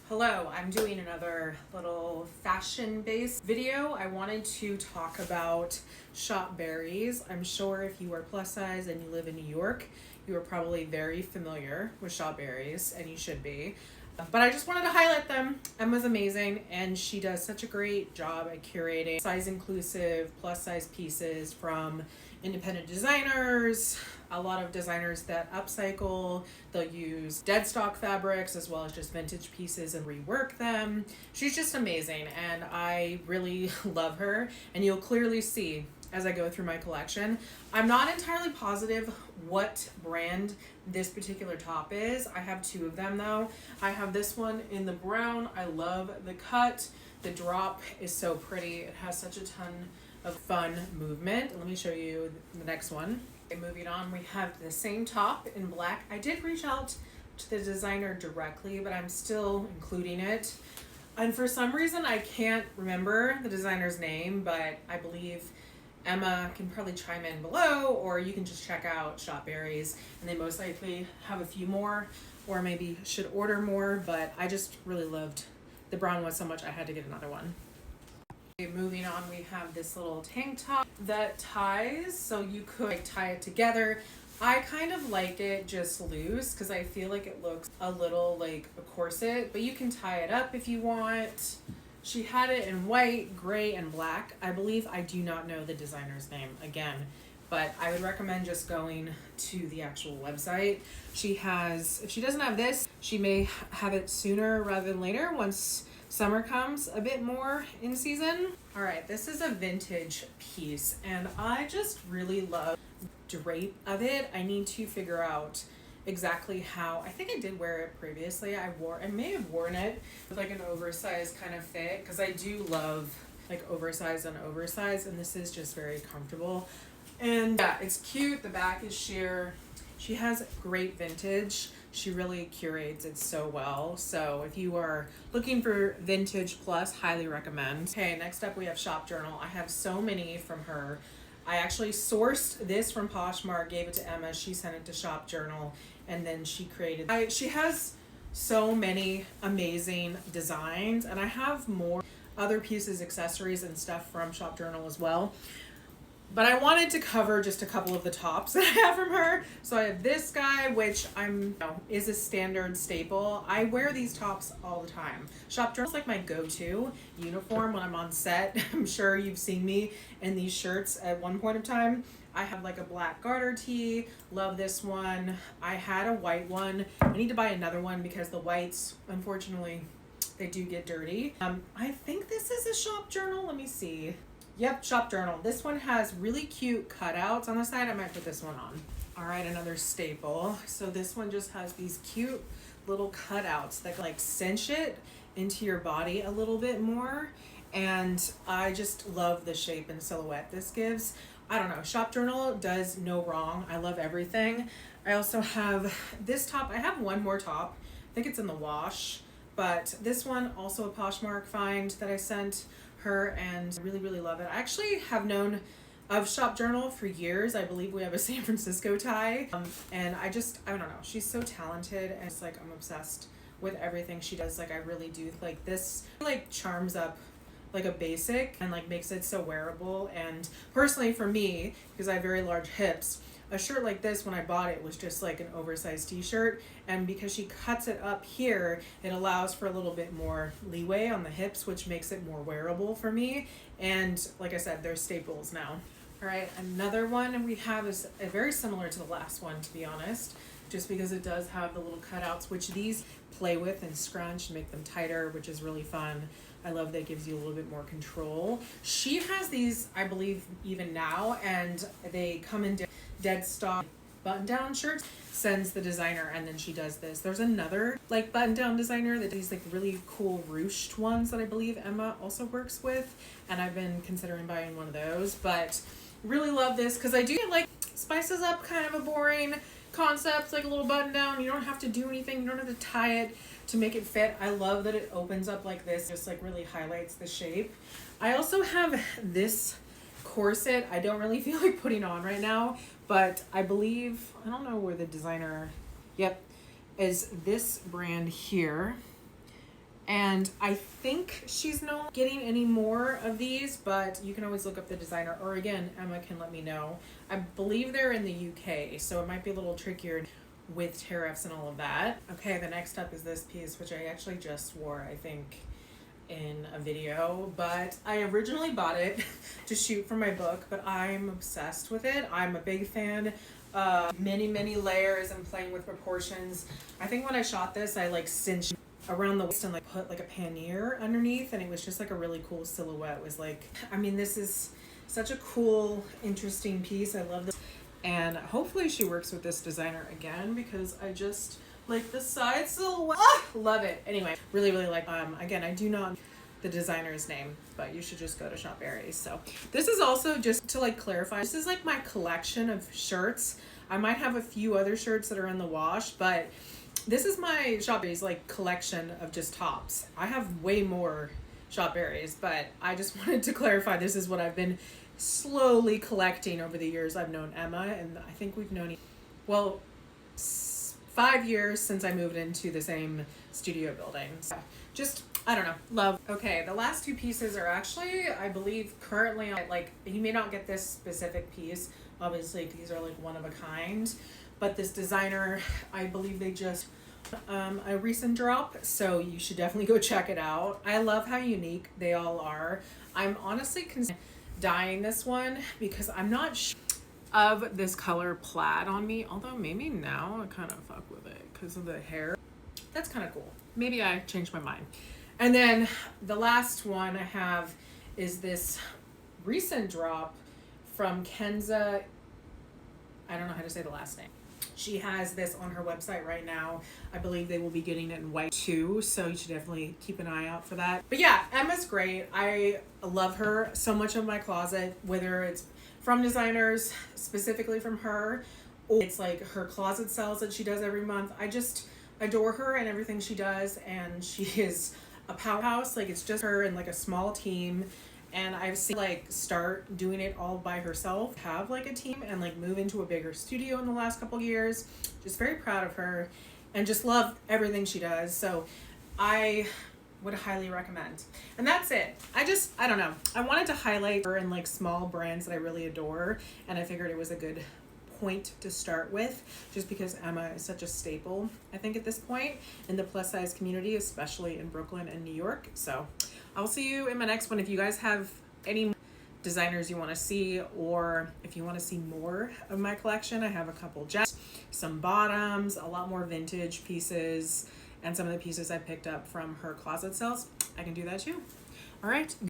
Hello, I'm doing another little fashion-based video. I wanted to talk about Shop Berriez. I'm sure if you are plus size and you live in New York, you are probably very familiar with Shop Berriez, and you should be. But I just wanted to highlight them. Emma's amazing, and she does such a great job at curating size-inclusive, plus-size pieces from independent designers, a lot of designers that upcycle. They'll use dead stock fabrics as well as just vintage pieces and rework them. She's just amazing, and I really love her, and you'll clearly see as I go through my collection. I'm not entirely positive what brand this particular top is. I have two of them though. I have this one in the brown. I love the cut. The drop is so pretty. It has such a ton of fun movement. Let me show you the next one. Okay, moving on, we have the same top in black. I did reach out to the designer directly, but I'm still including it. And for some reason, I can't remember the designer's name, but I believe Emma can probably chime in below, or you can just check out Shop Berriez, and they most likely have a few more, or maybe should order more, but I just really loved the brown one so much I had to get another one. Okay, moving on, we have this little tank top that ties, so you could tie it together. I kind of like it just loose because I feel like it looks a little like a corset, but you can tie it up if you want. She had it in white, gray, and black. I believe, I do not know the designer's name again, but I would recommend just going to the actual website. She has, if she doesn't have this, she may have it sooner rather than later once summer comes a bit more in season. All right, this is a vintage piece, and I just really love the drape of it. I need to figure out exactly how. I think I did wear it previously. I may have worn it with like an oversized kind of fit, because I do love like oversized and oversized, and this is just very comfortable. And yeah, it's cute. The back is sheer. She has great vintage. She really curates it so well. So if you are looking for vintage plus, highly recommend. Okay, next up we have Shop Journal. I have so many from her. I actually sourced this from Poshmark, gave it to Emma. She sent it to Shop Journal, and then she created. She has so many amazing designs, and I have more other pieces, accessories, and stuff from Shop Journal as well. But I wanted to cover just a couple of the tops that I have from her. So I have this guy, which is a standard staple. I wear these tops all the time. Shop Journal is like my go-to uniform when I'm on set. I'm sure you've seen me in these shirts at one point in time. I have like a black garter tee. Love this one. I had a white one. I need to buy another one because the whites, unfortunately, they do get dirty. I think this is a Shop Journal. Let me see. Yep, Shop Journal. This one has really cute cutouts on the side. I might put this one on. All right, another staple. So this one just has these cute little cutouts that like cinch it into your body a little bit more. And I just love the shape and silhouette this gives. I don't know, Shop Journal does no wrong. I love everything. I also have this top. I have one more top. I think it's in the wash. But this one, also a Poshmark find that I sent her, and really, really love it. I actually have known of Shop Journal for years. I believe we have a San Francisco tie. And I don't know, she's so talented, and it's like I'm obsessed with everything she does. Like I really do like this, like charms up like a basic and like makes it so wearable. And personally for me, because I have very large hips, a shirt like this, when I bought it, was just like an oversized t-shirt, and because she cuts it up here, it allows for a little bit more leeway on the hips, which makes it more wearable for me. And like I said, they're staples now. All right, another one we have is very similar to the last one, to be honest, just because it does have the little cutouts, which these play with and scrunch and make them tighter, which is really fun. I love that it gives you a little bit more control. She has these, I believe, even now, and they come in dead stock button-down shirts. Sends the designer, and then she does this. There's another like button-down designer that does like really cool ruched ones that I believe Emma also works with, and I've been considering buying one of those. But really love this because I do like spices up kind of a boring concept, like a little button-down. You don't have to do anything. You don't have to tie it to make it fit. I love that it opens up like this, just like really highlights the shape. I also have this corset I don't really feel like putting on right now, but I believe, I don't know where the designer, yep, is this brand here. And I think she's not getting any more of these, but you can always look up the designer, or again, Emma can let me know. I believe they're in the UK, so it might be a little trickier with tariffs and all of that. Okay, the next up is this piece, which I actually just wore, I think, in a video, but I originally bought it to shoot for my book, but I'm obsessed with it. I'm a big fan of many layers and playing with proportions. I think when I shot this, I like cinched around the waist and like put like a pannier underneath, and it was just like a really cool silhouette. It was like, I mean, this is such a cool, interesting piece. I love this, and hopefully she works with this designer again, because I just like the side silhouette. Love it. Anyway, really like, again, I do not know the designer's name, but you should just go to Shop Berriez. So this is also, just to like clarify, this is like my collection of shirts. I might have a few other shirts that are in the wash, but this is my Shop Berriez like collection of just tops. I have way more Shop Berriez, but I just wanted to clarify this is what I've been slowly collecting over the years I've known Emma, and I think we've known, well, 5 years since I moved into the same studio building. So just, I don't know, love. Okay, the last two pieces are actually, I believe, currently, like, you may not get this specific piece, obviously these are like one of a kind, but this designer, I believe they just a recent drop, so you should definitely go check it out. I love how unique they all are. I'm honestly considering dyeing this one because I'm not sure of this color plaid on me, although maybe now I kind of fuck with it because of the hair. That's kind of cool. Maybe I changed my mind. And then the last one I have is this recent drop from Kenza. I don't know how to say the last name. She has this on her website right now. I believe they will be getting it in white too, so you should definitely keep an eye out for that. But yeah, Emma's great. I love her. So much of my closet, whether it's from designers, specifically from her, or it's like her closet sales that she does every month. I just adore her and everything she does, and she is a powerhouse. Like, it's just her and like a small team. And I've seen like start doing it all by herself, have like a team, and like move into a bigger studio in the last couple years. Just very proud of her and just love everything she does. So I would highly recommend. And that's it. I don't know. I wanted to highlight her and like small brands that I really adore. And I figured it was a good point to start with, just because Emma is such a staple, I think, at this point in the plus size community, especially in Brooklyn and New York. So I'll see you in my next one. If you guys have any designers you want to see, or if you want to see more of my collection, I have a couple jets, some bottoms, a lot more vintage pieces, and some of the pieces I picked up from her closet sales. I can do that too. All right.